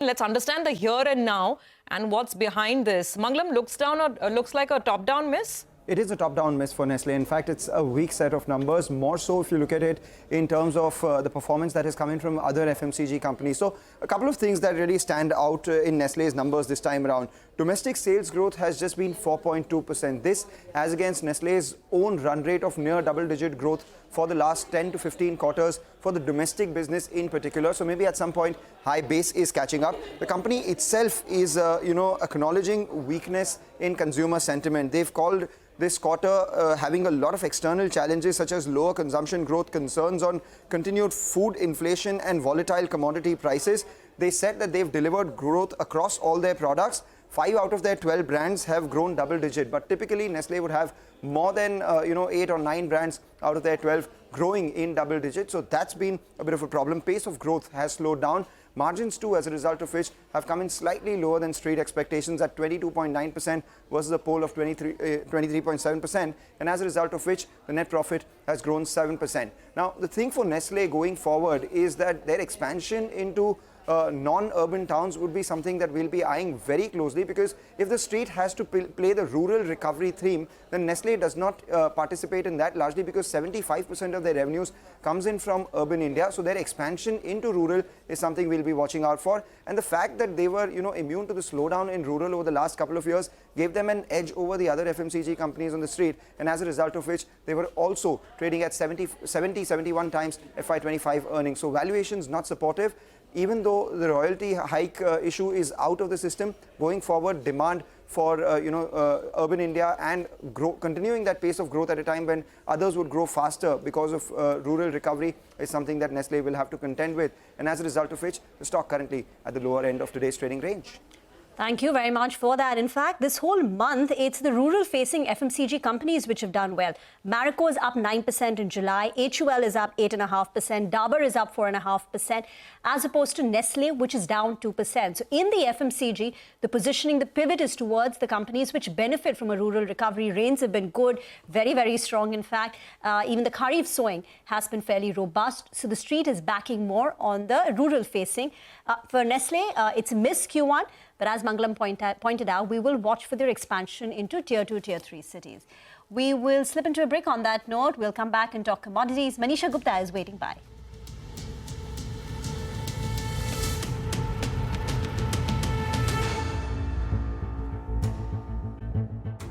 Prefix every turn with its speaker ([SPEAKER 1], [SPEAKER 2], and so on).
[SPEAKER 1] Let's understand the here and now and what's behind this. Mangalam looks like a top-down miss.
[SPEAKER 2] It is a top-down miss for Nestle. In fact, it's a weak set of numbers, more so if you look at it in terms of the performance that is coming from other FMCG companies. So a couple of things that really stand out in Nestle's numbers this time around. Domestic sales growth has just been 4.2%. This as against Nestle's own run rate of near double-digit growth for the last 10 to 15 quarters for the domestic business in particular. So maybe at some point high base is catching up. The company itself is acknowledging weakness in consumer sentiment. They've called this quarter having a lot of external challenges such as lower consumption growth, concerns on continued food inflation and volatile commodity prices. They said that they've delivered growth across all their products. 5 out of their 12 brands have grown double-digit, but typically Nestle would have more than 8 or 9 brands out of their 12 growing in double-digit. So that's been a bit of a problem. Pace of growth has slowed down. Margins too, as a result of which, have come in slightly lower than street expectations at 22.9% versus a poll of 23.7%, and as a result of which the net profit has grown 7%. Now, the thing for Nestle going forward is that their expansion into non-urban towns would be something that we'll be eyeing very closely, because if the street has to play the rural recovery theme, then Nestle does not participate in that, largely because 75% of their revenues comes in from urban India. So their expansion into rural is something we'll be watching out for. And the fact that they were immune to the slowdown in rural over the last couple of years gave them an edge over the other FMCG companies on the street, and as a result of which they were also trading at 71 times FY25 earnings. So valuations not supportive. Even though the royalty hike issue is out of the system, going forward, demand for urban India and continuing that pace of growth at a time when others would grow faster because of rural recovery is something that Nestle will have to contend with, and as a result of which the stock currently at the lower end of today's trading range.
[SPEAKER 3] Thank you very much for that. In fact, this whole month, it's the rural-facing FMCG companies which have done well. Marico is up 9% in July. HUL is up 8.5%. Dabur is up 4.5%, as opposed to Nestle, which is down 2%. So in the FMCG, the positioning, the pivot is towards the companies which benefit from a rural recovery. Rains have been good, very, very strong, in fact. Even the Kharif sowing has been fairly robust. So the street is backing more on the rural-facing. For Nestle, it's a miss Q1. But as Mangalam pointed out, we will watch for their expansion into Tier 2, Tier 3 cities. We will slip into a break on that note. We'll come back and talk commodities. Manisha Gupta is waiting by.